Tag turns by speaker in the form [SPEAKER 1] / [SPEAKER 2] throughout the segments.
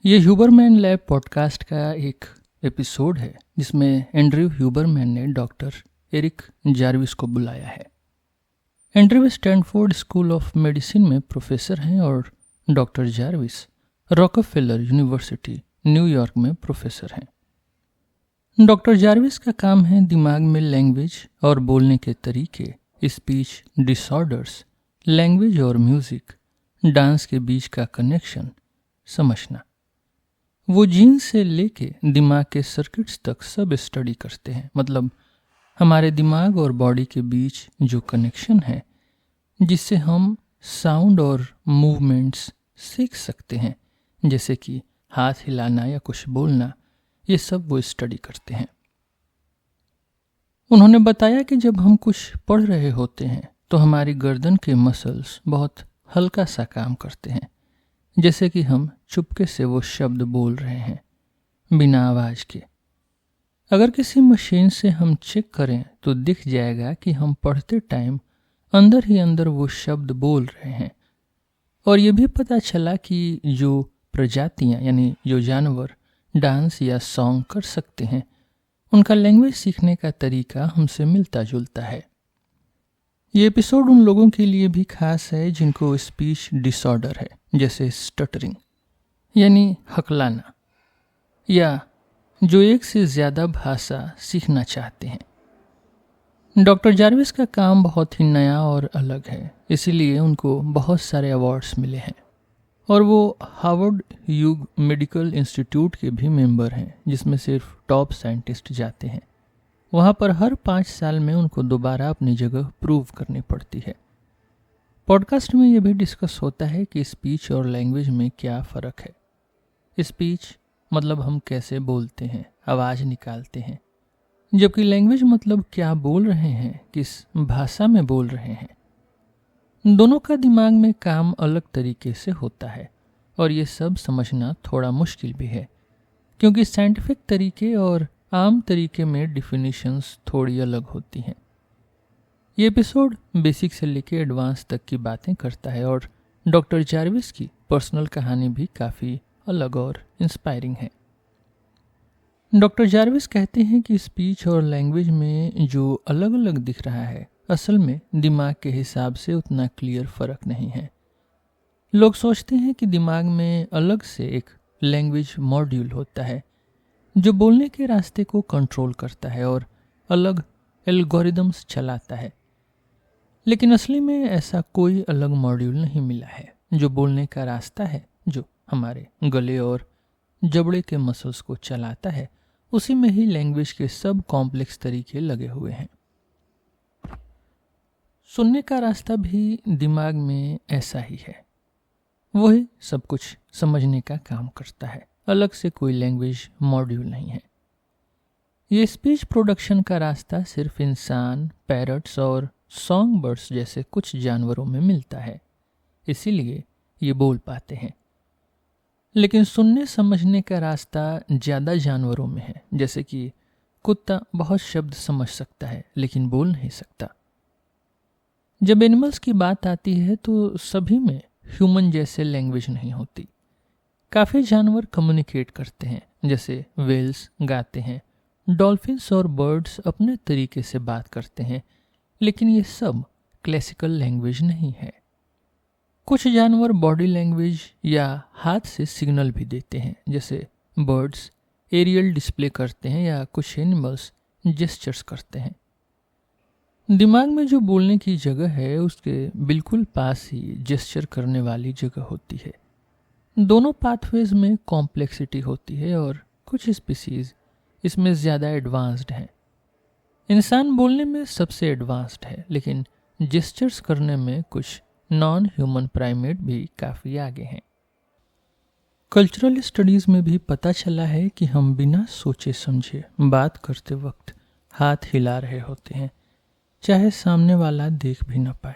[SPEAKER 1] ये Huberman lab podcast का एक एपिसोड है जिसमें एंड्रयू ह्यूबरमैन ने डॉक्टर एरिक जार्विस को बुलाया है। Andrew Stanford school of medicine में प्रोफेसर हैं और doctor Jarvis Rockefeller university New York में प्रोफेसर हैं। डॉक्टर जार्विस का काम है दिमाग में लैंग्वेज और बोलने के तरीके, स्पीच डिसऑर्डर्स, लैंग्वेज और म्यूजिक, डांस के बीच का कनेक्शन समझना। वो जीन से लेके दिमाग के सर्किट्स तक सब स्टडी करते हैं, मतलब हमारे दिमाग और बॉडी के बीच जो कनेक्शन है जिससे हम साउंड और मूवमेंट्स सीख सकते हैं, जैसे कि हाथ हिलाना या कुछ बोलना, ये सब वो स्टडी करते हैं। उन्होंने बताया कि जब हम कुछ पढ़ रहे होते हैं तो हमारी गर्दन के मसल्स बहुत हल्का सा काम करते हैं, जैसे कि हम चुपके से वो शब्द बोल रहे हैं बिना आवाज़ के। अगर किसी मशीन से हम चेक करें तो दिख जाएगा कि हम पढ़ते टाइम अंदर ही अंदर वो शब्द बोल रहे हैं। और ये भी पता चला कि जो प्रजातियां यानी जो जानवर डांस या सॉन्ग कर सकते हैं उनका लैंग्वेज सीखने का तरीका हमसे मिलता जुलता है। ये एपिसोड उन लोगों के लिए भी खास है जिनको स्पीच डिसऑर्डर है, जैसे स्टटरिंग यानी हकलाना, या जो एक से ज़्यादा भाषा सीखना चाहते हैं। डॉक्टर जार्विस का काम बहुत ही नया और अलग है, इसीलिए उनको बहुत सारे अवार्ड्स मिले हैं और वो हार्वर्ड ह्यूग मेडिकल इंस्टीट्यूट के भी मेंबर हैं, जिसमें सिर्फ टॉप साइंटिस्ट जाते हैं। वहाँ पर हर 5 साल में उनको दोबारा अपनी जगह प्रूव करनी पड़ती है। पॉडकास्ट में ये भी डिस्कस होता है कि स्पीच और लैंग्वेज में क्या फ़र्क है। स्पीच मतलब हम कैसे बोलते हैं, आवाज़ निकालते हैं, जबकि लैंग्वेज मतलब क्या बोल रहे हैं, किस भाषा में बोल रहे हैं। दोनों का दिमाग में काम अलग तरीके से होता है और ये सब समझना थोड़ा मुश्किल भी है, क्योंकि साइंटिफिक तरीके और आम तरीके में डिफिनीशंस थोड़ी अलग होती हैं। ये एपिसोड बेसिक से लेके एडवांस तक की बातें करता है और डॉक्टर जार्विस की पर्सनल कहानी भी काफ़ी अलग और इंस्पायरिंग है। डॉक्टर जार्विस कहते हैं कि स्पीच और लैंग्वेज में जो अलग अलग दिख रहा है असल में दिमाग के हिसाब से उतना क्लियर फ़र्क नहीं है। लोग सोचते हैं कि दिमाग में अलग से एक लैंग्वेज मॉड्यूल होता है जो बोलने के रास्ते को कंट्रोल करता है और अलग एल्गोरिदम्स चलाता है, लेकिन असली में ऐसा कोई अलग मॉड्यूल नहीं मिला है। जो बोलने का रास्ता है जो हमारे गले और जबड़े के मसल्स को चलाता है, उसी में ही लैंग्वेज के सब कॉम्प्लेक्स तरीके लगे हुए हैं। सुनने का रास्ता भी दिमाग में ऐसा ही है, वही सब कुछ समझने का काम करता है, अलग से कोई लैंग्वेज मॉड्यूल नहीं है। ये स्पीच प्रोडक्शन का रास्ता सिर्फ इंसान, पैरट्स और सॉन्ग बर्ड्स जैसे कुछ जानवरों में मिलता है, इसीलिए ये बोल पाते हैं। लेकिन सुनने समझने का रास्ता ज़्यादा जानवरों में है, जैसे कि कुत्ता बहुत शब्द समझ सकता है लेकिन बोल नहीं सकता। जब एनिमल्स की बात आती है तो सभी में ह्यूमन जैसे लैंग्वेज नहीं होती। काफ़ी जानवर कम्युनिकेट करते हैं, जैसे व्हेल्स गाते हैं, डॉल्फिन्स और बर्ड्स अपने तरीके से बात करते हैं, लेकिन ये सब क्लासिकल लैंग्वेज नहीं है। कुछ जानवर बॉडी लैंग्वेज या हाथ से सिग्नल भी देते हैं, जैसे बर्ड्स एरियल डिस्प्ले करते हैं या कुछ एनिमल्स जेस्चर्स करते हैं। दिमाग में जो बोलने की जगह है उसके बिल्कुल पास ही जेस्चर करने वाली जगह होती है। दोनों पाथवेज में कॉम्प्लेक्सिटी होती है और कुछ स्पीसीज इसमें ज़्यादा एडवांस्ड हैं। इंसान बोलने में सबसे एडवांस्ड है, लेकिन जेस्चर्स करने में कुछ नॉन ह्यूमन प्राइमेट भी काफ़ी आगे हैं। कल्चरल स्टडीज़ में भी पता चला है कि हम बिना सोचे समझे बात करते वक्त हाथ हिला रहे होते हैं, चाहे सामने वाला देख भी न पाए।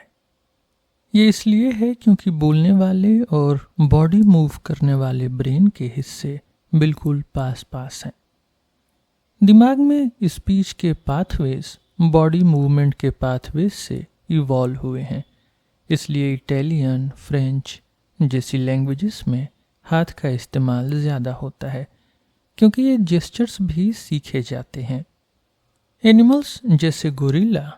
[SPEAKER 1] ये इसलिए है क्योंकि बोलने वाले और बॉडी मूव करने वाले ब्रेन के हिस्से बिल्कुल पास पास हैं। दिमाग में स्पीच के पाथवेज बॉडी मूवमेंट के पाथवेज से इवॉल्व हुए हैं, इसलिए इटालियन, फ्रेंच जैसी लैंग्वेजेस में हाथ का इस्तेमाल ज़्यादा होता है, क्योंकि ये जेस्चर्स भी सीखे जाते हैं। एनिमल्स जैसे गोरिल्ला,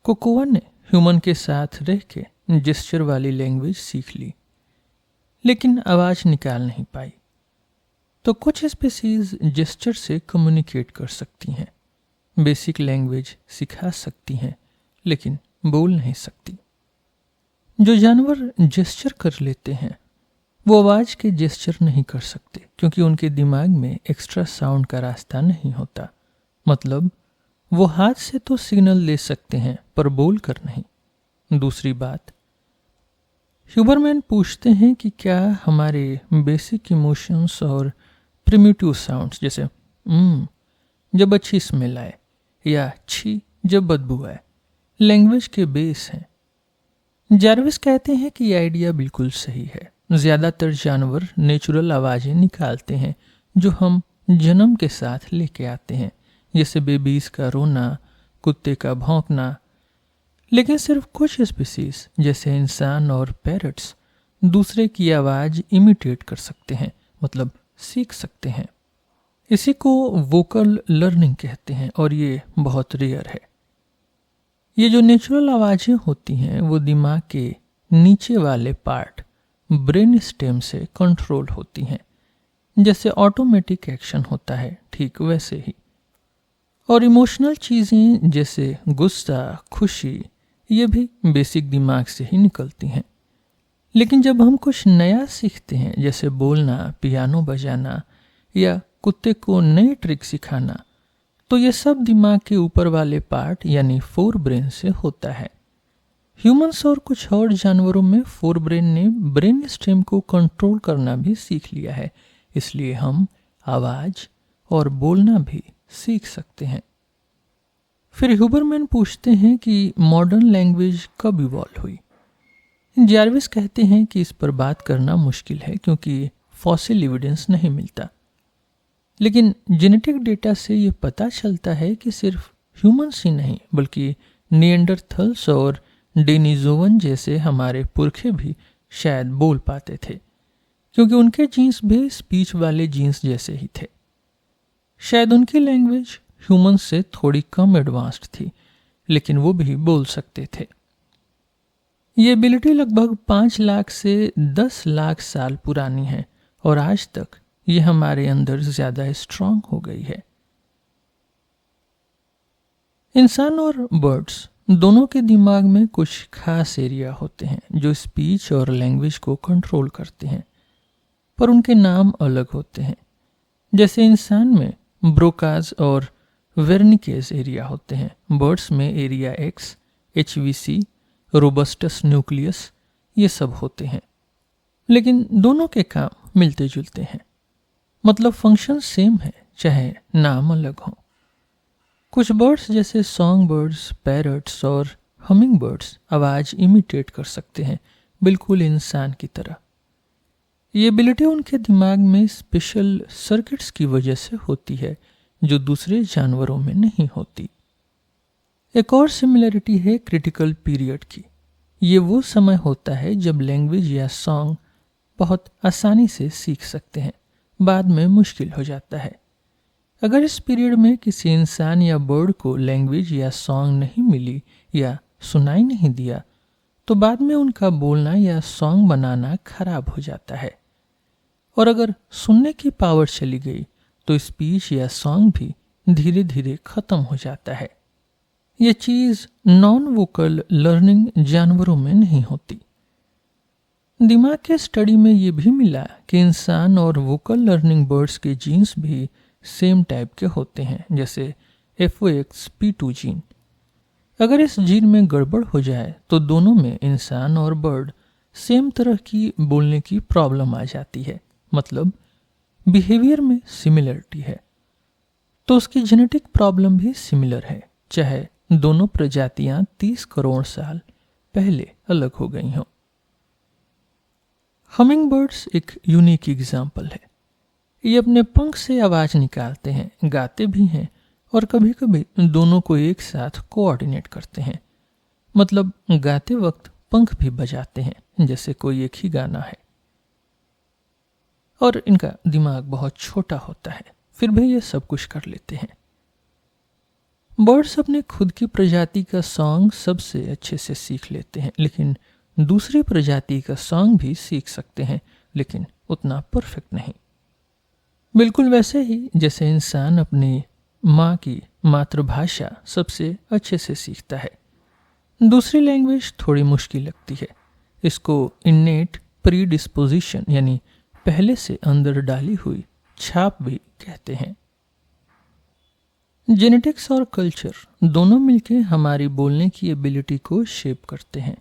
[SPEAKER 1] कोकोआ ने ह्यूमन के साथ रह के जेस्चर वाली लैंग्वेज सीख ली, लेकिन आवाज़ निकाल नहीं पाई। तो कुछ स्पीसीज जेस्चर से कम्युनिकेट कर सकती हैं, बेसिक लैंग्वेज सिखा सकती हैं, लेकिन बोल नहीं सकती। जो जानवर जेस्चर कर लेते हैं वो आवाज़ के जेस्चर नहीं कर सकते, क्योंकि उनके दिमाग में एक्स्ट्रा साउंड का रास्ता नहीं होता। मतलब वो हाथ से तो सिग्नल दे सकते हैं पर बोल कर नहीं। दूसरी बात, ह्यूबरमैन पूछते हैं कि क्या हमारे बेसिक इमोशंस और प्रिमिटिव साउंड्स जैसे जब अच्छी स्मेल आए या छी जब बदबू आए लैंग्वेज के बेस हैं। जार्विस कहते हैं कि यह आइडिया बिल्कुल सही है। ज़्यादातर जानवर नेचुरल आवाज़ें निकालते हैं जो हम जन्म के साथ लेके आते हैं, जैसे बेबीज़ का रोना, कुत्ते का भौंकना। लेकिन सिर्फ कुछ स्पीसीज जैसे इंसान और पैरट्स दूसरे की आवाज़ इमिटेट कर सकते हैं, मतलब सीख सकते हैं। इसी को वोकल लर्निंग कहते हैं और ये बहुत रेयर है। ये जो नेचुरल आवाज़ें होती हैं वो दिमाग के नीचे वाले पार्ट ब्रेन स्टेम से कंट्रोल होती हैं, जैसे ऑटोमेटिक एक्शन होता है ठीक वैसे ही। और इमोशनल चीज़ें जैसे गुस्सा, खुशी, ये भी बेसिक दिमाग से ही निकलती हैं। लेकिन जब हम कुछ नया सीखते हैं, जैसे बोलना, पियानो बजाना या कुत्ते को नई ट्रिक सिखाना, तो ये सब दिमाग के ऊपर वाले पार्ट यानी फोर ब्रेन से होता है। ह्यूमंस और कुछ और जानवरों में फोर ब्रेन ने ब्रेन स्टेम को कंट्रोल करना भी सीख लिया है, इसलिए हम आवाज़ और बोलना भी सीख सकते हैं। फिर ह्यूबरमैन पूछते हैं कि मॉडर्न लैंग्वेज कब इवॉल्व हुई। जार्विस कहते हैं कि इस पर बात करना मुश्किल है क्योंकि फॉसिल एविडेंस नहीं मिलता, लेकिन जेनेटिक डेटा से ये पता चलता है कि सिर्फ ह्यूमंस ही नहीं बल्कि निएंडरथल्स और डेनिसोवन जैसे हमारे पुरखे भी शायद बोल पाते थे, क्योंकि उनके जीन्स भी स्पीच वाले जीन्स जैसे ही थे। शायद उनकी लैंग्वेज ह्यूमंस से थोड़ी कम एडवांस्ड थी, लेकिन वो भी बोल सकते थे। ये एबिलिटी लगभग 5 लाख से 10 लाख साल पुरानी है और आज तक ये हमारे अंदर ज़्यादा स्ट्रांग हो गई है। इंसान और बर्ड्स दोनों के दिमाग में कुछ खास एरिया होते हैं जो स्पीच और लैंग्वेज को कंट्रोल करते हैं, पर उनके नाम अलग होते हैं। जैसे इंसान में ब्रोकाज और वेर्निकेज एरिया होते हैं, बर्ड्स में area x, HVC, robustus nucleus, ये सब होते हैं। लेकिन दोनों के काम मिलते जुलते हैं, मतलब फंक्शन सेम है, चाहे नाम अलग हो। कुछ बर्ड्स जैसे सॉन्ग बर्ड्स, पैरट्स और हमिंग बर्ड्स आवाज़ इमिटेट कर सकते हैं, बिल्कुल इंसान की तरह। ये एबिलिटी उनके दिमाग में स्पेशल सर्किट्स की वजह से होती है जो दूसरे जानवरों में नहीं होती। एक और सिमिलरिटी है क्रिटिकल पीरियड की। ये वो समय होता है जब लैंग्वेज या सॉन्ग बहुत आसानी से सीख सकते हैं, बाद में मुश्किल हो जाता है। अगर इस पीरियड में किसी इंसान या बर्ड को लैंग्वेज या सॉन्ग नहीं मिली या सुनाई नहीं दिया, तो बाद में उनका बोलना या सॉन्ग बनाना खराब हो जाता है। और अगर सुनने की पावर चली गई तो स्पीच या सॉन्ग भी धीरे धीरे खत्म हो जाता है। ये चीज़ नॉन वोकल लर्निंग जानवरों में नहीं होती। दिमाग के स्टडी में ये भी मिला कि इंसान और वोकल लर्निंग बर्ड्स के जीन्स भी सेम टाइप के होते हैं, जैसे FOXP2 जीन। अगर इस जीन में गड़बड़ हो जाए तो दोनों में, इंसान और बर्ड, सेम तरह की बोलने की प्रॉब्लम आ जाती है, मतलब बिहेवियर में सिमिलरिटी है, तो उसकी जेनेटिक प्रॉब्लम भी सिमिलर है, चाहे दोनों प्रजातियां 30 करोड़ साल पहले अलग हो गई हों। हमिंग बर्ड्स एक यूनिक एग्जाम्पल है। ये अपने पंख से आवाज़ निकालते हैं, गाते भी हैं और कभी कभी दोनों को एक साथ कोऑर्डिनेट करते हैं, मतलब गाते वक्त पंख भी बजाते हैं जैसे कोई एक ही गाना है। और इनका दिमाग बहुत छोटा होता है, फिर भी ये सब कुछ कर लेते हैं। बर्ड्स अपने खुद की प्रजाति का सॉन्ग सबसे अच्छे से सीख लेते हैं, लेकिन दूसरी प्रजाति का सॉन्ग भी सीख सकते हैं, लेकिन उतना परफेक्ट नहीं। बिल्कुल वैसे ही जैसे इंसान अपनी माँ की मातृभाषा सबसे अच्छे से सीखता है, दूसरी लैंग्वेज थोड़ी मुश्किल लगती है। इसको इन्नेट प्री डिस्पोजिशन यानी पहले से अंदर डाली हुई छाप भी कहते हैं। जेनेटिक्स और कल्चर दोनों मिलकर हमारी बोलने की एबिलिटी को शेप करते हैं।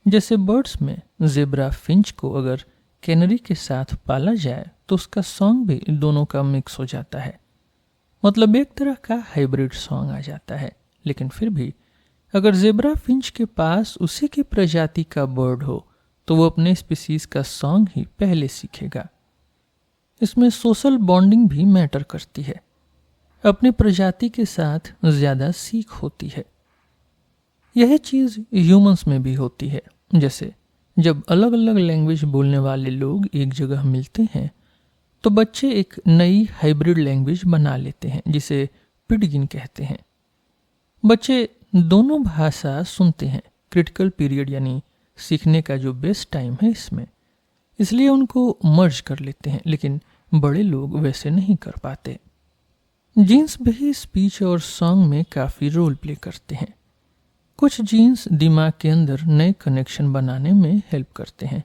[SPEAKER 1] जैसे बर्ड्स में जेब्रा फिंच को अगर कैनरी के साथ पाला जाए तो उसका सॉन्ग भी दोनों का मिक्स हो जाता है, मतलब एक तरह का हाइब्रिड सॉन्ग आ जाता है। लेकिन फिर भी अगर जेब्रा फिंच के पास उसी की प्रजाति का बर्ड हो तो वो अपने स्पीसीज का सॉन्ग ही पहले सीखेगा। इसमें सोशल बॉन्डिंग भी मैटर करती है, अपनी प्रजाति के साथ ज़्यादा सीख होती है। यह चीज़ ह्यूमंस में भी होती है। जैसे जब अलग अलग लैंग्वेज बोलने वाले लोग एक जगह मिलते हैं तो बच्चे एक नई हाइब्रिड लैंग्वेज बना लेते हैं जिसे पिडगिन कहते हैं। बच्चे दोनों भाषा सुनते हैं क्रिटिकल पीरियड यानी सीखने का जो बेस्ट टाइम है इसमें, इसलिए उनको मर्ज कर लेते हैं, लेकिन बड़े लोग वैसे नहीं कर पाते। जीन्स भी स्पीच और सॉन्ग में काफ़ी रोल प्ले करते हैं। कुछ जीन्स दिमाग के अंदर नए कनेक्शन बनाने में हेल्प करते हैं,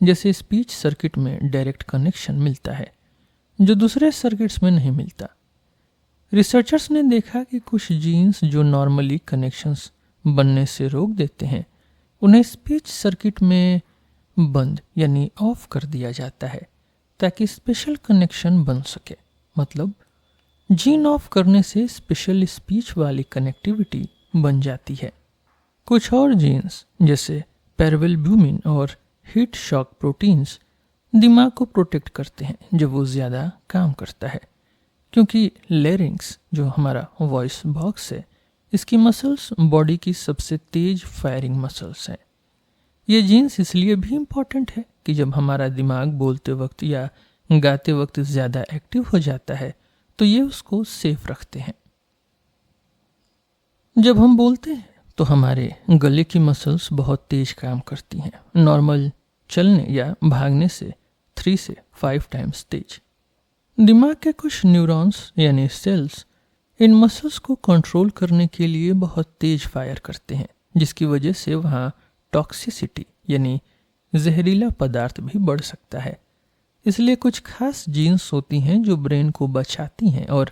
[SPEAKER 1] जैसे स्पीच सर्किट में डायरेक्ट कनेक्शन मिलता है जो दूसरे सर्किट्स में नहीं मिलता। रिसर्चर्स ने देखा कि कुछ जीन्स जो नॉर्मली कनेक्शंस बनने से रोक देते हैं उन्हें स्पीच सर्किट में बंद यानी ऑफ कर दिया जाता है ताकि स्पेशल कनेक्शन बन सके। मतलब जीन ऑफ करने से स्पेशल स्पीच वाली कनेक्टिविटी बन जाती है। कुछ और जीन्स जैसे पैरवेल्ब्यूमिन और हीट शॉक प्रोटीन्स दिमाग को प्रोटेक्ट करते हैं जब वो ज़्यादा काम करता है, क्योंकि लेरिंग्स जो हमारा वॉइस बॉक्स है इसकी मसल्स बॉडी की सबसे तेज फायरिंग मसल्स हैं। ये जीन्स इसलिए भी इम्पॉर्टेंट है कि जब हमारा दिमाग बोलते वक्त या गाते वक्त ज़्यादा एक्टिव हो जाता है तो ये उसको सेफ रखते हैं। जब हम बोलते हैं तो हमारे गले की मसल्स बहुत तेज काम करती हैं, नॉर्मल चलने या भागने से 3 से 5 टाइम्स तेज। दिमाग के कुछ न्यूरॉन्स यानी सेल्स इन मसल्स को कंट्रोल करने के लिए बहुत तेज फायर करते हैं, जिसकी वजह से वहाँ टॉक्सिसिटी यानी जहरीला पदार्थ भी बढ़ सकता है। इसलिए कुछ खास जीन्स होती हैं जो ब्रेन को बचाती हैं और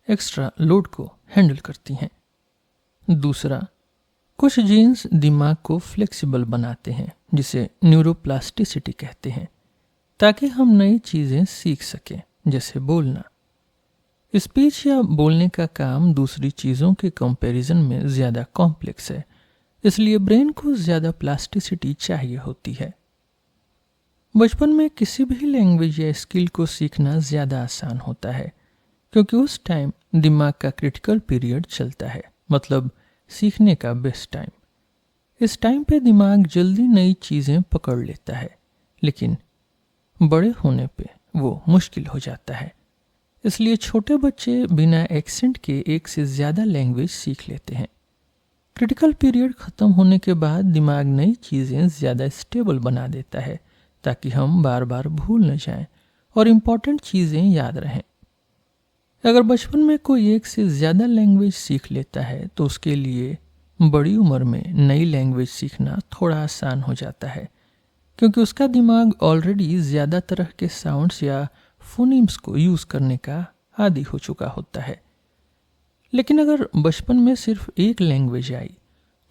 [SPEAKER 1] एक्स्ट्रा लोड को हैंडल करती हैं। दूसरा, कुछ जीन्स दिमाग को फ्लेक्सिबल बनाते हैं जिसे न्यूरोप्लास्टिसिटी कहते हैं, ताकि हम नई चीज़ें सीख सकें, जैसे बोलना। स्पीच या बोलने का काम दूसरी चीज़ों के कंपैरिजन में ज़्यादा कॉम्प्लेक्स है, इसलिए ब्रेन को ज़्यादा प्लास्टिसिटी चाहिए होती है। बचपन में किसी भी लैंग्वेज या स्किल को सीखना ज़्यादा आसान होता है, क्योंकि उस टाइम दिमाग का क्रिटिकल पीरियड चलता है, मतलब सीखने का बेस्ट टाइम। इस टाइम पे दिमाग जल्दी नई चीज़ें पकड़ लेता है, लेकिन बड़े होने पे वो मुश्किल हो जाता है। इसलिए छोटे बच्चे बिना एक्सेंट के एक से ज़्यादा लैंग्वेज सीख लेते हैं। क्रिटिकल पीरियड ख़त्म होने के बाद दिमाग नई चीज़ें ज़्यादा स्टेबल बना देता है ताकि हम बार बार भूल न जाएं और इम्पॉर्टेंट चीज़ें याद रहें। अगर बचपन में कोई एक से ज़्यादा लैंग्वेज सीख लेता है तो उसके लिए बड़ी उम्र में नई लैंग्वेज सीखना थोड़ा आसान हो जाता है, क्योंकि उसका दिमाग ऑलरेडी ज़्यादा तरह के साउंड्स या फोनीम्स को यूज़ करने का आदी हो चुका होता है। लेकिन अगर बचपन में सिर्फ एक लैंग्वेज आई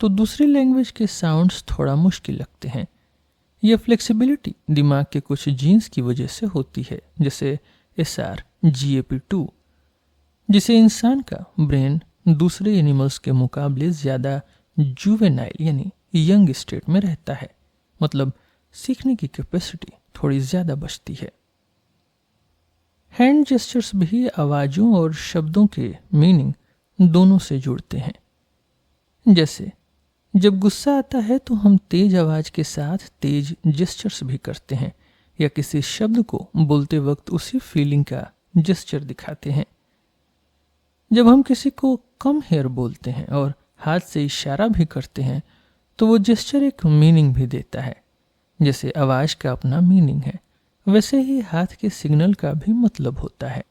[SPEAKER 1] तो दूसरी लैंग्वेज के साउंड्स थोड़ा मुश्किल लगते हैं। यह फ्लेक्सिबिलिटी दिमाग के कुछ जीन्स की वजह से होती है, जैसे SRGAP2, जिसे इंसान का ब्रेन दूसरे एनिमल्स के मुकाबले ज़्यादा जुवेनाइल यानी यंग स्टेट में रहता है, मतलब सीखने की कैपेसिटी थोड़ी ज़्यादा बचती है। हैंड जेस्चर्स भी आवाज़ों और शब्दों के मीनिंग दोनों से जुड़ते हैं। जैसे जब गुस्सा आता है तो हम तेज आवाज़ के साथ तेज जेस्चर्स भी करते हैं, या किसी शब्द को बोलते वक्त उसी फीलिंग का जेस्चर दिखाते हैं। जब हम किसी को कम हेयर बोलते हैं और हाथ से इशारा भी करते हैं तो वो जेस्चर एक मीनिंग भी देता है। जैसे आवाज़ का अपना मीनिंग है, वैसे ही हाथ के सिग्नल का भी मतलब होता है।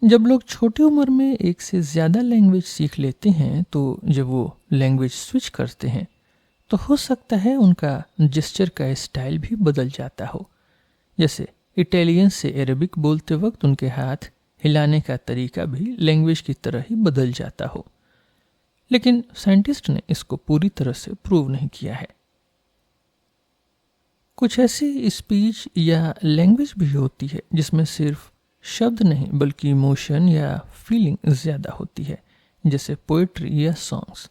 [SPEAKER 1] जब लोग छोटी उम्र में एक से ज़्यादा लैंग्वेज सीख लेते हैं तो जब वो लैंग्वेज स्विच करते हैं तो हो सकता है उनका जेस्चर का स्टाइल भी बदल जाता हो। जैसे इटालियन से अरेबिक बोलते वक्त उनके हाथ हिलाने का तरीका भी लैंग्वेज की तरह ही बदल जाता हो। लेकिन साइंटिस्ट ने इसको पूरी तरह से प्रूव नहीं किया है। कुछ ऐसी स्पीच या लैंग्वेज भी होती है जिसमें सिर्फ शब्द नहीं बल्कि इमोशन या फीलिंग ज़्यादा होती है, जैसे पोएट्री या सॉन्ग्स।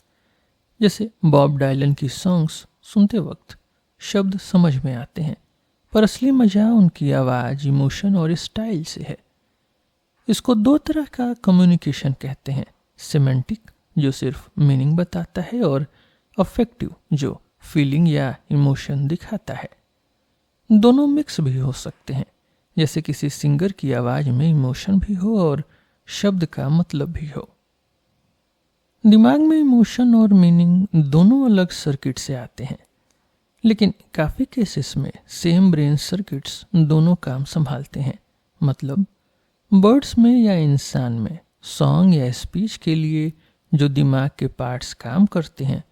[SPEAKER 1] जैसे बॉब डायलन की सॉन्ग्स सुनते वक्त शब्द समझ में आते हैं, पर असली मज़ा उनकी आवाज़, इमोशन और स्टाइल से है। इसको दो तरह का कम्युनिकेशन कहते हैं, सिमेंटिक जो सिर्फ मीनिंग बताता है और अफेक्टिव जो फीलिंग या इमोशन दिखाता है। दोनों मिक्स भी हो सकते हैं, जैसे किसी सिंगर की आवाज़ में इमोशन भी हो और शब्द का मतलब भी हो। दिमाग में इमोशन और मीनिंग दोनों अलग सर्किट से आते हैं, लेकिन काफ़ी केसेस में सेम ब्रेन सर्किट्स दोनों काम संभालते हैं। मतलब बर्ड्स में या इंसान में सॉन्ग या स्पीच के लिए जो दिमाग के पार्ट्स काम करते हैं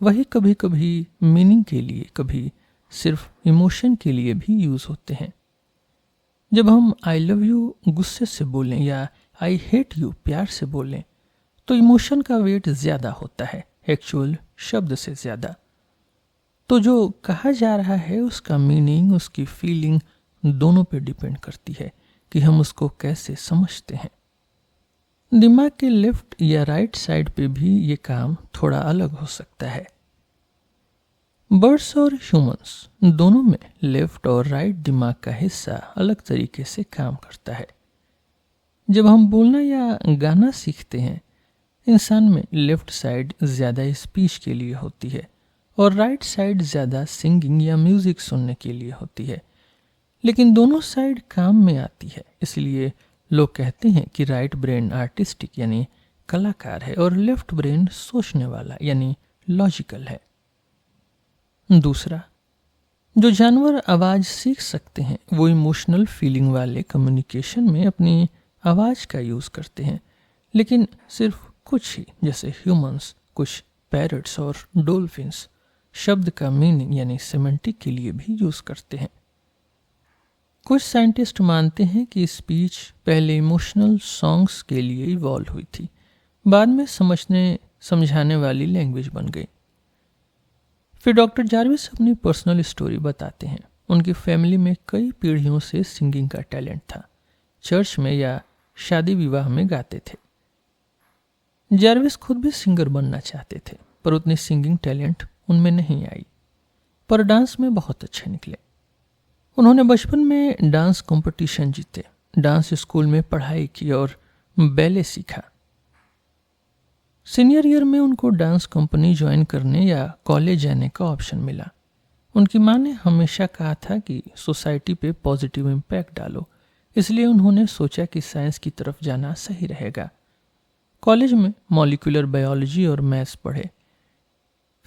[SPEAKER 1] वही कभी कभी मीनिंग के लिए, कभी सिर्फ इमोशन के लिए भी यूज़ होते हैं। जब हम आई लव यू गुस्से से बोलें या आई हेट यू प्यार से बोलें तो इमोशन का वेट ज़्यादा होता है एक्चुअल शब्द से ज़्यादा। तो जो कहा जा रहा है उसका मीनिंग, उसकी फीलिंग दोनों पे डिपेंड करती है कि हम उसको कैसे समझते हैं। दिमाग के लेफ्ट या राइट साइड पे भी ये काम थोड़ा अलग हो सकता है। बर्ड्स और ह्यूमंस दोनों में लेफ्ट और राइट दिमाग का हिस्सा अलग तरीके से काम करता है। जब हम बोलना या गाना सीखते हैं, इंसान में लेफ्ट साइड ज़्यादा स्पीच के लिए होती है और राइट साइड ज़्यादा सिंगिंग या म्यूज़िक सुनने के लिए होती है। लेकिन दोनों साइड काम में आती है, इसलिए लोग कहते हैं कि राइट ब्रेन आर्टिस्टिक यानी कलाकार है और लेफ्ट ब्रेन सोचने वाला यानी लॉजिकल है। दूसरा, जो जानवर आवाज़ सीख सकते हैं वो इमोशनल फीलिंग वाले कम्युनिकेशन में अपनी आवाज़ का यूज़ करते हैं, लेकिन सिर्फ कुछ ही, जैसे ह्यूमंस, कुछ पैरट्स और डॉल्फिन्स शब्द का मीनिंग यानी सेमेंटिक के लिए भी यूज़ करते हैं। कुछ साइंटिस्ट मानते हैं कि स्पीच पहले इमोशनल सॉन्ग्स के लिए इवॉल्व हुई थी, बाद में समझाने वाली लैंग्वेज बन गई। फिर डॉक्टर जार्विस अपनी पर्सनल स्टोरी बताते हैं। उनकी फैमिली में कई पीढ़ियों से सिंगिंग का टैलेंट था, चर्च में या शादी विवाह में गाते थे। जार्विस खुद भी सिंगर बनना चाहते थे, पर उतनी सिंगिंग टैलेंट उनमें नहीं आई, पर डांस में बहुत अच्छे निकले। उन्होंने बचपन में डांस कंपटीशन जीते, डांस स्कूल में पढ़ाई की और बैले सीखा। सीनियर ईयर में उनको डांस कंपनी ज्वाइन करने या कॉलेज जाने का ऑप्शन मिला। उनकी माँ ने हमेशा कहा था कि सोसाइटी पे पॉजिटिव इम्पैक्ट डालो, इसलिए उन्होंने सोचा कि साइंस की तरफ जाना सही रहेगा। कॉलेज में मॉलिक्यूलर बायोलॉजी और मैथ्स पढ़े।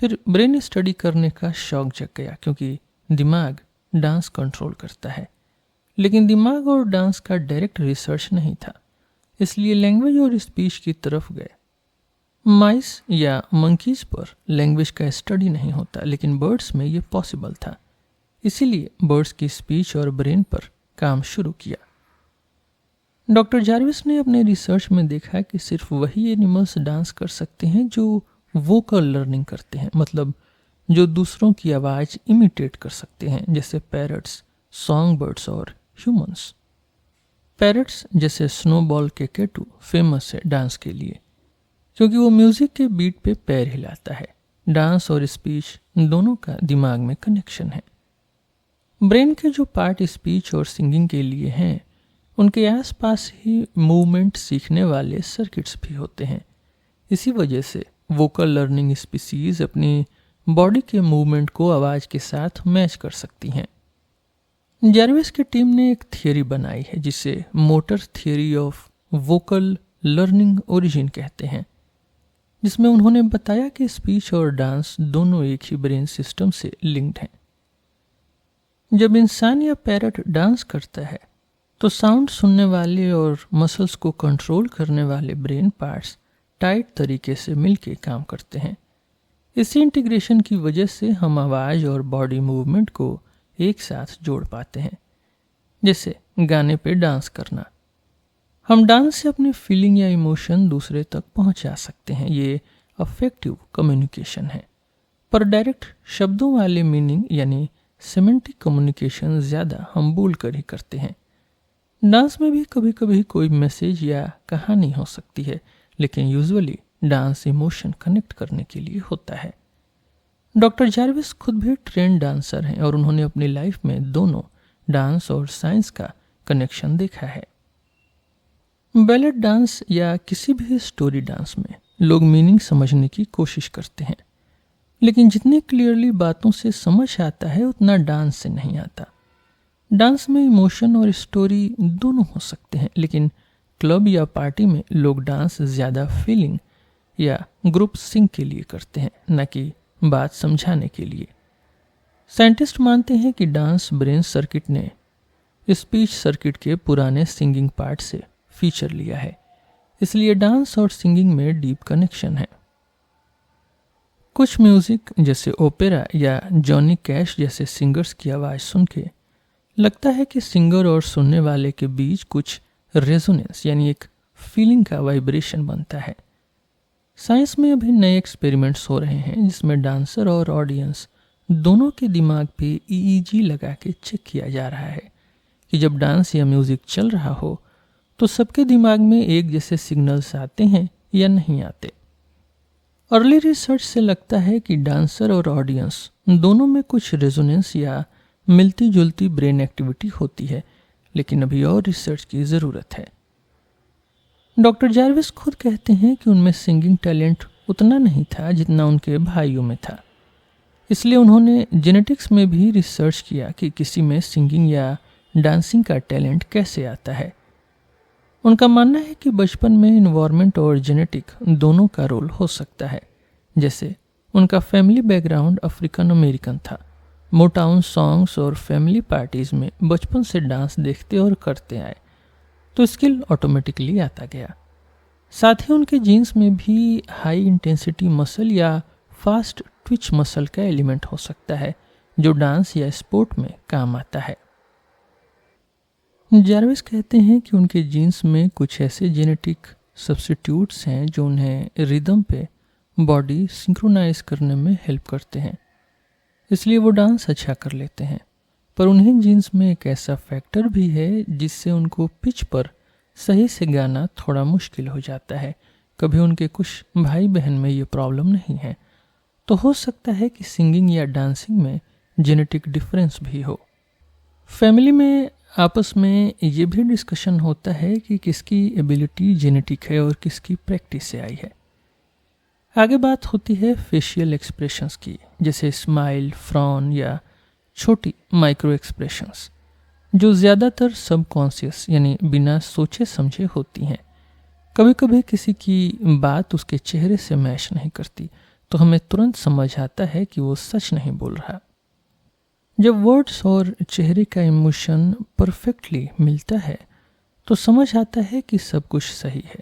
[SPEAKER 1] फिर ब्रेन स्टडी करने का शौक जग गया, क्योंकि दिमाग डांस कंट्रोल करता है, लेकिन दिमाग और डांस का डायरेक्ट रिसर्च नहीं था, इसलिए लैंग्वेज और स्पीच की तरफ गए। माइस या मंकीज पर लैंग्वेज का स्टडी नहीं होता, लेकिन बर्ड्स में ये पॉसिबल था, इसीलिए बर्ड्स की स्पीच और ब्रेन पर काम शुरू किया। डॉक्टर जार्विस ने अपने रिसर्च में देखा कि सिर्फ वही एनिमल्स डांस कर सकते हैं जो वोकल लर्निंग करते हैं, मतलब जो दूसरों की आवाज़ इमिटेट कर सकते हैं, जैसे पैरट्स, सॉन्ग बर्ड्स और ह्यूमंस। पैरट्स जैसे स्नोबॉल के केटू फेमस है डांस के लिए, क्योंकि वो म्यूज़िक के बीट पे पैर हिलाता है। डांस और स्पीच दोनों का दिमाग में कनेक्शन है। ब्रेन के जो पार्ट स्पीच और सिंगिंग के लिए हैं, उनके आसपास ही मूवमेंट सीखने वाले सर्किट्स भी होते हैं। इसी वजह से वोकल लर्निंग स्पीसीज अपनी बॉडी के मूवमेंट को आवाज़ के साथ मैच कर सकती हैं। जार्विस की टीम ने एक थियरी बनाई है जिसे motor theory of vocal learning origin कहते हैं, जिसमें उन्होंने बताया कि स्पीच और डांस दोनों एक ही ब्रेन सिस्टम से लिंक्ड हैं। जब इंसान या पैरट डांस करता है तो साउंड सुनने वाले और मसल्स को कंट्रोल करने वाले ब्रेन पार्ट्स टाइट तरीके से मिलके काम करते हैं। इसी इंटीग्रेशन की वजह से हम आवाज़ और बॉडी मूवमेंट को एक साथ जोड़ पाते हैं, जैसे गाने पे डांस करना। हम डांस से अपनी फीलिंग या इमोशन दूसरे तक पहुंचा सकते हैं। ये अफेक्टिव कम्युनिकेशन है, पर डायरेक्ट शब्दों वाले मीनिंग यानी सेमेंटिक कम्युनिकेशन ज़्यादा हम बोल कर ही करते हैं। डांस में भी कभी कभी कोई मैसेज या कहानी हो सकती है, लेकिन यूजुअली डांस इमोशन कनेक्ट करने के लिए होता है। डॉक्टर जार्विस खुद भी ट्रेंड डांसर हैं और उन्होंने अपनी लाइफ में दोनों डांस और साइंस का कनेक्शन देखा है। बैलेट डांस या किसी भी स्टोरी डांस में लोग मीनिंग समझने की कोशिश करते हैं, लेकिन जितनी क्लियरली बातों से समझ आता है उतना डांस से नहीं आता। डांस में इमोशन और स्टोरी दोनों हो सकते हैं, लेकिन क्लब या पार्टी में लोग डांस ज़्यादा फीलिंग या ग्रुप सिंग के लिए करते हैं, न कि बात समझाने के लिए। साइंटिस्ट मानते हैं कि डांस ब्रेन सर्किट ने स्पीच सर्किट के पुराने सिंगिंग पार्ट से फीचर लिया है, इसलिए डांस और सिंगिंग में डीप कनेक्शन है। कुछ म्यूजिक जैसे ओपेरा या जॉनी कैश जैसे सिंगर्स की आवाज़ सुन के लगता है कि सिंगर और सुनने वाले के बीच कुछ रेजोनेंस यानी एक फीलिंग का वाइब्रेशन बनता है। साइंस में अभी नए एक्सपेरिमेंट्स हो रहे हैं जिसमें डांसर और ऑडियंस दोनों के दिमाग पे ईईजी लगा के चेक किया जा रहा है कि जब डांस या म्यूजिक चल रहा हो तो सबके दिमाग में एक जैसे सिग्नल्स आते हैं या नहीं आते। अर्ली रिसर्च से लगता है कि डांसर और ऑडियंस दोनों में कुछ रेजोनेंस या मिलती जुलती ब्रेन एक्टिविटी होती है, लेकिन अभी और रिसर्च की ज़रूरत है। डॉक्टर जार्विस खुद कहते हैं कि उनमें सिंगिंग टैलेंट उतना नहीं था जितना उनके भाइयों में था, इसलिए उन्होंने जेनेटिक्स में भी रिसर्च किया कि किसी में सिंगिंग या डांसिंग का टैलेंट कैसे आता है। उनका मानना है कि बचपन में इन्वायरमेंट और जेनेटिक दोनों का रोल हो सकता है। जैसे उनका फैमिली बैकग्राउंड अफ्रीकन अमेरिकन था, मोटाउन सॉन्ग्स और फैमिली पार्टीज़ में बचपन से डांस देखते और करते आए तो स्किल ऑटोमेटिकली आता गया। साथ ही उनके जीन्स में भी हाई इंटेंसिटी मसल या फास्ट ट्विच मसल का एलिमेंट हो सकता है जो डांस या स्पोर्ट में काम आता है। जार्विस कहते हैं कि उनके जीन्स में कुछ ऐसे जेनेटिक सब्स्टिट्यूट्स हैं जो उन्हें रिदम पे बॉडी सिंक्रोनाइज करने में हेल्प करते हैं, इसलिए वो डांस अच्छा कर लेते हैं। पर उन्हीं जीन्स में एक ऐसा फैक्टर भी है जिससे उनको पिच पर सही से गाना थोड़ा मुश्किल हो जाता है। कभी उनके कुछ भाई बहन में ये प्रॉब्लम नहीं है, तो हो सकता है कि सिंगिंग या डांसिंग में जेनेटिक डिफरेंस भी हो। फैमिली में आपस में ये भी डिस्कशन होता है कि किसकी एबिलिटी जेनेटिक है और किसकी प्रैक्टिस से आई है। आगे बात होती है फेशियल एक्सप्रेशंस की, जैसे स्माइल, फ्रॉन या छोटी माइक्रो एक्सप्रेशंस, जो ज़्यादातर सबकॉन्शियस यानी बिना सोचे समझे होती हैं। कभी कभी किसी की बात उसके चेहरे से मैच नहीं करती तो हमें तुरंत समझ आता है कि वो सच नहीं बोल रहा। जब वर्ड्स और चेहरे का इमोशन परफेक्टली मिलता है तो समझ आता है कि सब कुछ सही है।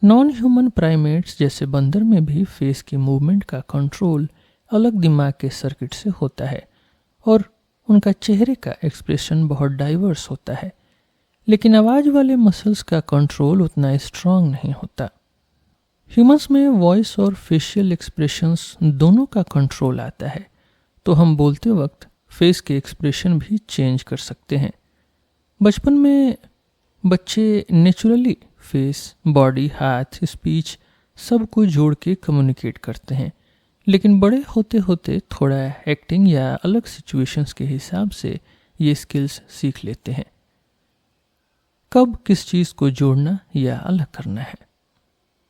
[SPEAKER 1] नॉन ह्यूमन प्राइमेट्स जैसे बंदर में भी फेस के मूवमेंट का कंट्रोल अलग दिमाग के सर्किट से होता है और उनका चेहरे का एक्सप्रेशन बहुत डाइवर्स होता है, लेकिन आवाज़ वाले मसल्स का कंट्रोल उतना स्ट्रांग नहीं होता। ह्यूमंस में वॉइस और फेशियल एक्सप्रेशंस दोनों का कंट्रोल आता है, तो हम बोलते वक्त फेस के एक्सप्रेशन भी चेंज कर सकते हैं। बचपन में बच्चे नेचुरली फेस, बॉडी, हाथ, स्पीच सब को जोड़ के कम्युनिकेट करते हैं, लेकिन बड़े होते होते थोड़ा एक्टिंग या अलग सिचुएशंस के हिसाब से ये स्किल्स सीख लेते हैं कब किस चीज़ को जोड़ना या अलग करना है।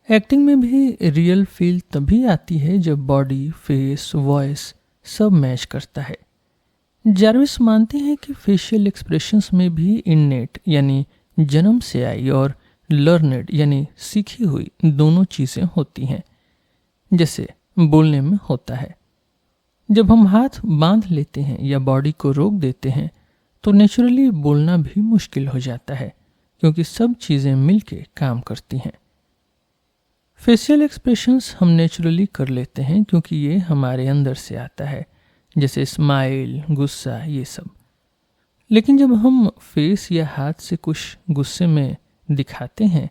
[SPEAKER 1] एक्टिंग में भी रियल फील तभी आती है जब बॉडी, फेस, वॉइस सब मैच करता है। जार्विस मानते हैं कि फेशियल एक्सप्रेशंस में भी इननेट यानी जन्म से आई और लर्नेड यानी सीखी हुई दोनों चीज़ें होती हैं, जैसे बोलने में होता है। जब हम हाथ बांध लेते हैं या बॉडी को रोक देते हैं तो नेचुरली बोलना भी मुश्किल हो जाता है, क्योंकि सब चीज़ें मिलके काम करती हैं। फेशियल एक्सप्रेशंस हम नेचुरली कर लेते हैं क्योंकि ये हमारे अंदर से आता है, जैसे स्माइल, गुस्सा, ये सब। लेकिन जब हम फेस या हाथ से कुछ गुस्से में दिखाते हैं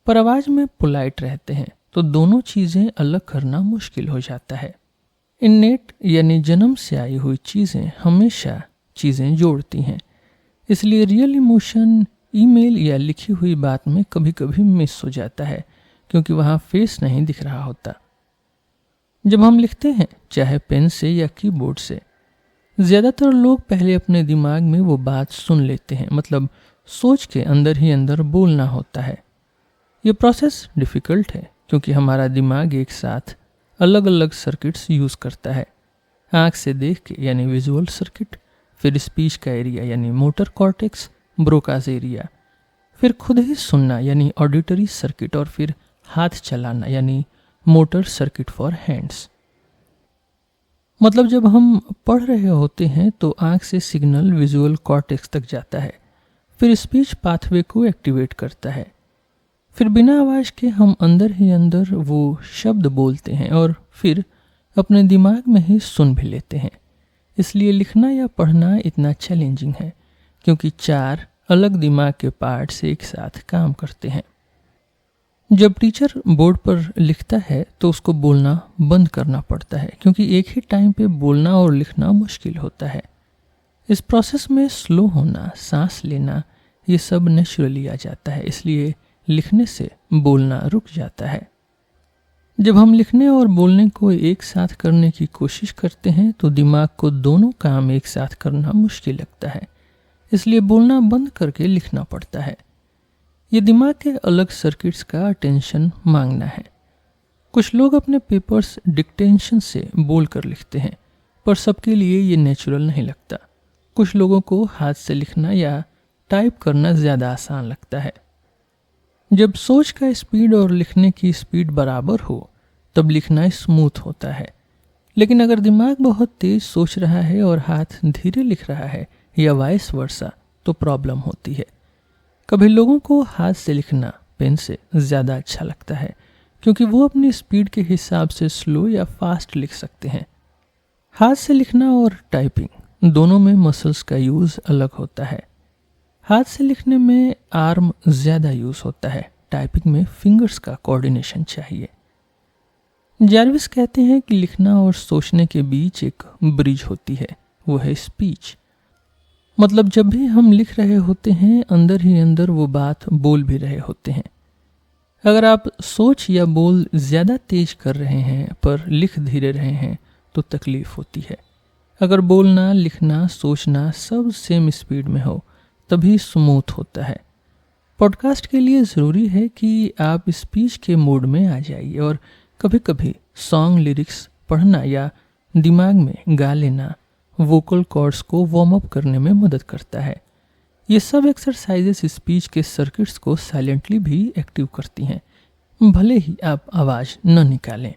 [SPEAKER 1] पर आवाज़ में पोलाइट रहते हैं तो दोनों चीज़ें अलग करना मुश्किल हो जाता है। इननेट यानी जन्म से आई हुई चीज़ें हमेशा चीज़ें जोड़ती हैं, इसलिए रियल इमोशन ईमेल या लिखी हुई बात में कभी कभी मिस हो जाता है क्योंकि वहाँ फेस नहीं दिख रहा होता। जब हम लिखते हैं, चाहे पेन से या कीबोर्ड से, ज़्यादातर लोग पहले अपने दिमाग में वो बात सुन लेते हैं, मतलब सोच के अंदर ही अंदर बोलना होता है। ये प्रोसेस डिफ़िकल्ट है क्योंकि हमारा दिमाग एक साथ अलग अलग सर्किट्स यूज़ करता है। आँख से देख के यानी विजुअल सर्किट, फिर स्पीच का एरिया यानी मोटर कॉर्टेक्स, ब्रोकास एरिया, फिर खुद ही सुनना यानी ऑडिटरी सर्किट, और फिर हाथ चलाना यानी मोटर सर्किट फॉर हैंड्स। मतलब जब हम पढ़ रहे होते हैं तो आँख से सिग्नल विजुअल कॉर्टेक्स तक जाता है, फिर स्पीच पाथवे को एक्टिवेट करता है, फिर बिना आवाज़ के हम अंदर ही अंदर वो शब्द बोलते हैं और फिर अपने दिमाग में ही सुन भी लेते हैं। इसलिए लिखना या पढ़ना इतना चैलेंजिंग है क्योंकि 4 अलग दिमाग के पार्ट्स एक साथ काम करते हैं। जब टीचर बोर्ड पर लिखता है तो उसको बोलना बंद करना पड़ता है क्योंकि एक ही टाइम पे बोलना और लिखना मुश्किल होता है। इस प्रोसेस में स्लो होना, सांस लेना, ये सब नेचुरली आ जाता है, इसलिए लिखने से बोलना रुक जाता है। जब हम लिखने और बोलने को एक साथ करने की कोशिश करते हैं तो दिमाग को दोनों काम एक साथ करना मुश्किल लगता है, इसलिए बोलना बंद करके लिखना पड़ता है। ये दिमाग के अलग सर्किट्स का अटेंशन मांगना है। कुछ लोग अपने पेपर्स डिक्टेंशन से बोल कर लिखते हैं, पर सबके लिए ये नेचुरल नहीं लगता। कुछ लोगों को हाथ से लिखना या टाइप करना ज़्यादा आसान लगता है। जब सोच का स्पीड और लिखने की स्पीड बराबर हो तब लिखना स्मूथ होता है, लेकिन अगर दिमाग बहुत तेज सोच रहा है और हाथ धीरे लिख रहा है या वाइस वर्सा तो प्रॉब्लम होती है। कभी लोगों को हाथ से लिखना पेन से ज़्यादा अच्छा लगता है क्योंकि वो अपनी स्पीड के हिसाब से स्लो या फास्ट लिख सकते हैं। हाथ से लिखना और टाइपिंग दोनों में मसल्स का यूज़ अलग होता है। हाथ से लिखने में आर्म ज़्यादा यूज़ होता है, टाइपिंग में फिंगर्स का कोऑर्डिनेशन चाहिए। जार्विस कहते हैं कि लिखना और सोचने के बीच एक ब्रिज होती है, वो है स्पीच। मतलब जब भी हम लिख रहे होते हैं अंदर ही अंदर वो बात बोल भी रहे होते हैं। अगर आप सोच या बोल ज़्यादा तेज कर रहे हैं पर लिख धीरे रहे हैं तो तकलीफ होती है। अगर बोलना, लिखना, सोचना सब सेम स्पीड में हो तभी स्मूथ होता है। पॉडकास्ट के लिए ज़रूरी है कि आप स्पीच के मोड में आ जाइए और कभी कभी सॉन्ग लिरिक्स पढ़ना या दिमाग में गा लेना वोकल कॉर्ड्स को वार्म अप करने में मदद करता है। ये सब एक्सरसाइजेस स्पीच के सर्किट्स को साइलेंटली भी एक्टिव करती हैं, भले ही आप आवाज़ न निकालें।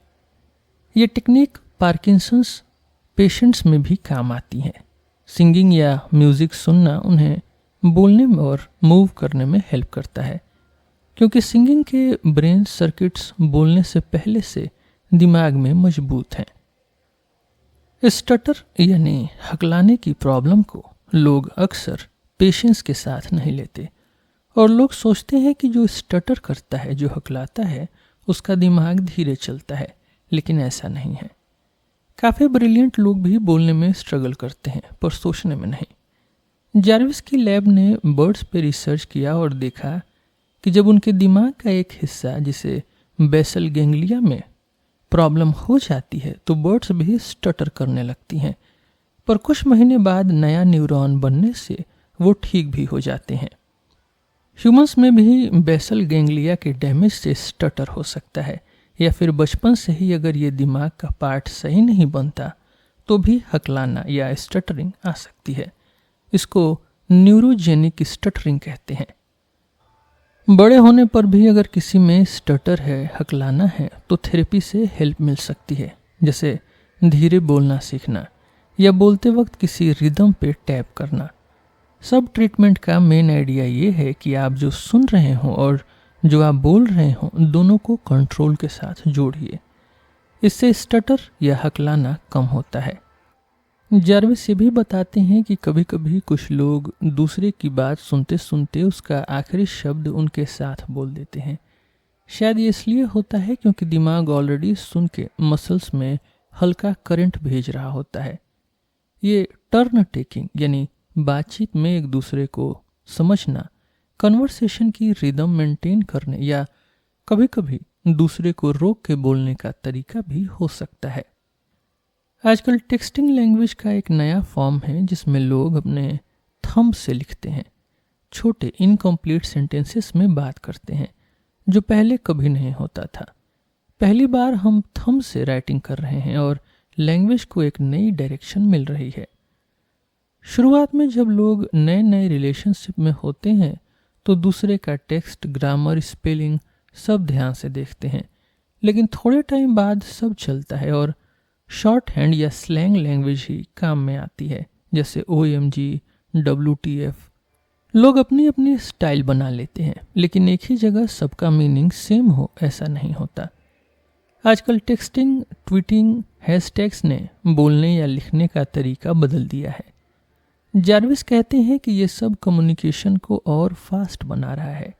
[SPEAKER 1] ये टेक्निक पार्किंसंस पेशेंट्स में भी काम आती हैं। सिंगिंग या म्यूज़िक सुनना उन्हें बोलने में और मूव करने में हेल्प करता है क्योंकि सिंगिंग के ब्रेन सर्किट्स बोलने से पहले से दिमाग में मजबूत हैं। स्टटर यानी हकलाने की प्रॉब्लम को लोग अक्सर पेशेंस के साथ नहीं लेते और लोग सोचते हैं कि जो स्टटर करता है, जो हकलाता है, उसका दिमाग धीरे चलता है, लेकिन ऐसा नहीं है। काफ़ी ब्रिलियंट लोग भी बोलने में स्ट्रगल करते हैं पर सोचने में नहीं। जार्विस की लैब ने बर्ड्स पे रिसर्च किया और देखा कि जब उनके दिमाग का एक हिस्सा जिसे बेसल गैंग्लिया में प्रॉब्लम हो जाती है तो बर्ड्स भी स्टटर करने लगती हैं, पर कुछ महीने बाद नया न्यूरॉन बनने से वो ठीक भी हो जाते हैं। ह्यूमंस में भी बेसल गैंग्लिया के डैमेज से स्टटर हो सकता है, या फिर बचपन से ही अगर ये दिमाग का पार्ट सही नहीं बनता तो भी हकलाना या स्टटरिंग आ सकती है। इसको न्यूरोजेनिक स्टटरिंग कहते हैं। बड़े होने पर भी अगर किसी में स्टटर है, हकलाना है, तो थेरेपी से हेल्प मिल सकती है, जैसे धीरे बोलना सीखना या बोलते वक्त किसी रिदम पे टैप करना। सब ट्रीटमेंट का मेन आइडिया ये है कि आप जो सुन रहे हो और जो आप बोल रहे हो दोनों को कंट्रोल के साथ जोड़िए। इससे स्टटर या हकलाना कम होता है। जार्विस ये भी बताते हैं कि कभी कभी कुछ लोग दूसरे की बात सुनते सुनते उसका आखिरी शब्द उनके साथ बोल देते हैं। शायद ये इसलिए होता है क्योंकि दिमाग ऑलरेडी सुन के मसल्स में हल्का करंट भेज रहा होता है। ये टर्न टेकिंग यानी बातचीत में एक दूसरे को समझना, कन्वर्सेशन की रिदम मेंटेन करने या कभी कभी दूसरे को रोक के बोलने का तरीका भी हो सकता है। आजकल टेक्स्टिंग लैंग्वेज का एक नया फॉर्म है जिसमें लोग अपने थंब से लिखते हैं, छोटे इनकम्प्लीट सेंटेंसेस में बात करते हैं, जो पहले कभी नहीं होता था। पहली बार हम थंब से राइटिंग कर रहे हैं और लैंग्वेज को एक नई डायरेक्शन मिल रही है। शुरुआत में जब लोग नए नए रिलेशनशिप में होते हैं तो दूसरे का टेक्स्ट, ग्रामर, स्पेलिंग सब ध्यान से देखते हैं, लेकिन थोड़े टाइम बाद सब चलता है और शॉर्ट हैंड या स्लैंग लैंग्वेज ही काम में आती है, जैसे OMG, WTF। लोग अपनी अपनी स्टाइल बना लेते हैं, लेकिन एक ही जगह सबका मीनिंग सेम हो ऐसा नहीं होता। आजकल टेक्स्टिंग, ट्वीटिंग, हैशटैग्स ने बोलने या लिखने का तरीका बदल दिया है। जार्विस कहते हैं कि ये सब कम्युनिकेशन को और फास्ट बना रहा है।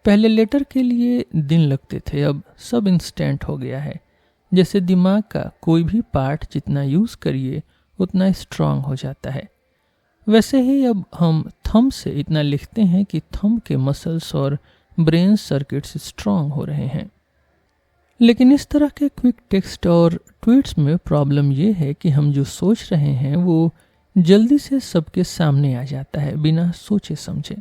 [SPEAKER 1] पहले लेटर के लिए दिन लगते थे, अब सब इंस्टेंट हो गया है। जैसे दिमाग का कोई भी पार्ट जितना यूज़ करिए उतना स्ट्रांग हो जाता है, वैसे ही अब हम थंब से इतना लिखते हैं कि थंब के मसल्स और ब्रेन सर्किट्स स्ट्रांग हो रहे हैं। लेकिन इस तरह के क्विक टेक्स्ट और ट्वीट्स में प्रॉब्लम ये है कि हम जो सोच रहे हैं वो जल्दी से सबके सामने आ जाता है, बिना सोचे समझे।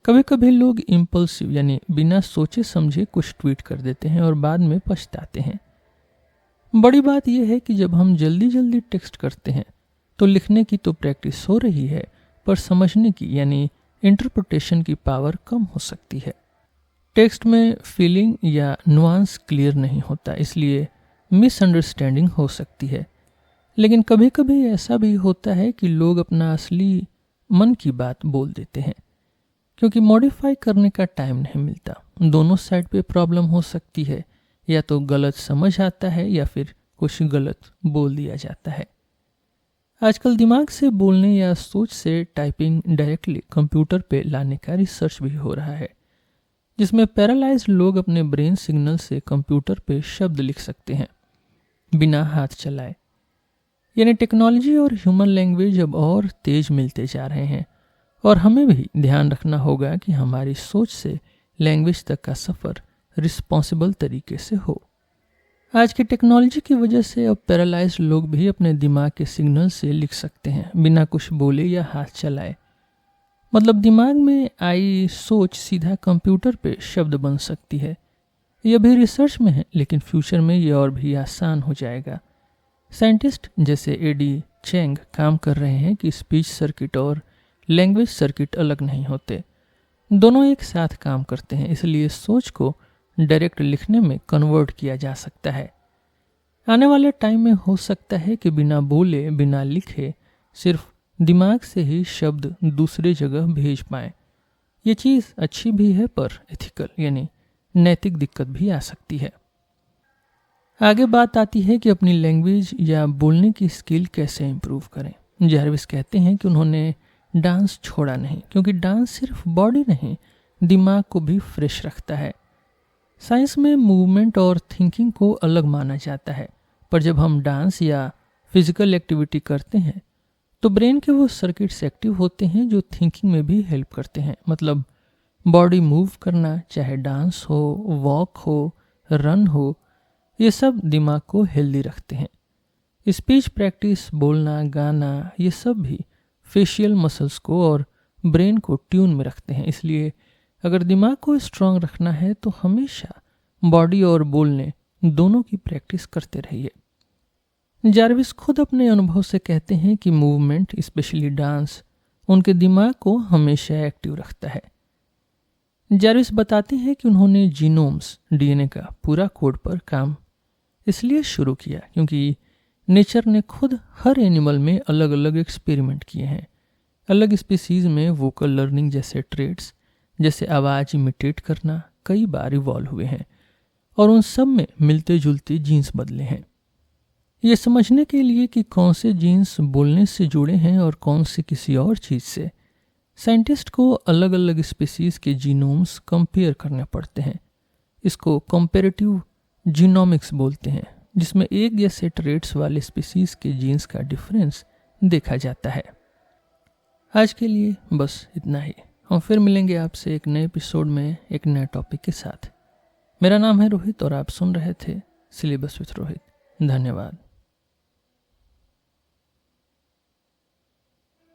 [SPEAKER 1] कभी कभी लोग इम्पल्सिव यानी बिना सोचे समझे कुछ ट्वीट कर देते हैं और बाद में पछताते हैं। बड़ी बात यह है कि जब हम जल्दी जल्दी टेक्स्ट करते हैं तो लिखने की तो प्रैक्टिस हो रही है, पर समझने की यानी इंटरप्रिटेशन की पावर कम हो सकती है। टेक्स्ट में फीलिंग या नुआंस क्लियर नहीं होता, इसलिए मिसअंडरस्टैंडिंग हो सकती है। लेकिन कभी कभी ऐसा भी होता है कि लोग अपना असली मन की बात बोल देते हैं, क्योंकि मॉडिफाई करने का टाइम नहीं मिलता। दोनों साइड पे प्रॉब्लम हो सकती है, या तो गलत समझ आता है या फिर कुछ गलत बोल दिया जाता है। आजकल दिमाग से बोलने या सोच से टाइपिंग डायरेक्टली कंप्यूटर पे लाने का रिसर्च भी हो रहा है, जिसमें पैरालाइज्ड लोग अपने ब्रेन सिग्नल से कंप्यूटर पे शब्द लिख सकते हैं बिना हाथ चलाए। यानी टेक्नोलॉजी और ह्यूमन लैंग्वेज अब और तेज मिलते जा रहे हैं, और हमें भी ध्यान रखना होगा कि हमारी सोच से लैंग्वेज तक का सफ़र रिस्पॉन्सिबल तरीके से हो। आज की टेक्नोलॉजी की वजह से अब पैरालाइज्ड लोग भी अपने दिमाग के सिग्नल से लिख सकते हैं बिना कुछ बोले या हाथ चलाए। मतलब दिमाग में आई सोच सीधा कंप्यूटर पे शब्द बन सकती है। यह भी रिसर्च में है, लेकिन फ्यूचर में ये और भी आसान हो जाएगा। साइंटिस्ट जैसे एडी चेंग काम कर रहे हैं कि स्पीच सर्किट और लैंग्वेज सर्किट अलग नहीं होते, दोनों एक साथ काम करते हैं, इसलिए सोच को डायरेक्ट लिखने में कन्वर्ट किया जा सकता है। आने वाले टाइम में हो सकता है कि बिना बोले, बिना लिखे, सिर्फ दिमाग से ही शब्द दूसरे जगह भेज पाएं। ये चीज़ अच्छी भी है, पर एथिकल यानी नैतिक दिक्कत भी आ सकती है। आगे बात आती है कि अपनी लैंग्वेज या बोलने की स्किल कैसे इम्प्रूव करें। जार्विस कहते हैं कि उन्होंने डांस छोड़ा नहीं, क्योंकि डांस सिर्फ बॉडी नहीं, दिमाग को भी फ्रेश रखता है। साइंस में मूवमेंट और थिंकिंग को अलग माना जाता है, पर जब हम डांस या फिजिकल एक्टिविटी करते हैं तो ब्रेन के वो सर्किट्स एक्टिव होते हैं जो थिंकिंग में भी हेल्प करते हैं। मतलब बॉडी मूव करना, चाहे डांस हो, वॉक हो, रन हो, ये सब दिमाग को हेल्दी रखते हैं। स्पीच प्रैक्टिस, बोलना, गाना, ये सब भी फेशियल मसल्स को और ब्रेन को ट्यून में रखते हैं। इसलिए अगर दिमाग को स्ट्रांग रखना है तो हमेशा बॉडी और बोलने दोनों की प्रैक्टिस करते रहिए। जार्विस खुद अपने अनुभव से कहते हैं कि मूवमेंट, स्पेशली डांस, उनके दिमाग को हमेशा एक्टिव रखता है। जार्विस बताते हैं कि उन्होंने जीनोम्स, डीएनए का पूरा कोड पर काम इसलिए शुरू किया क्योंकि नेचर ने खुद हर एनिमल में अलग अलग एक्सपेरिमेंट किए हैं। अलग स्पीसीज में वोकल लर्निंग जैसे ट्रेड्स, जैसे आवाज़ इमिटेट करना, कई बार इवॉल्व हुए हैं और उन सब में मिलते जुलते जीन्स बदले हैं। ये समझने के लिए कि कौन से जीन्स बोलने से जुड़े हैं और कौन से किसी और चीज़ से, साइंटिस्ट को अलग अलग स्पीसीज के जीनोम्स कंपेयर करने पड़ते हैं। इसको कंपेरेटिव जीनोमिक्स बोलते हैं, जिसमें एक जैसे ट्रेड्स वाले स्पीसीज के जीन्स का डिफरेंस देखा जाता है। आज के लिए बस इतना ही। हम फिर मिलेंगे आपसे एक नए एपिसोड में एक नए टॉपिक के साथ। मेरा नाम है रोहित और आप सुन रहे थे सिलेबस विद रोहित। धन्यवाद।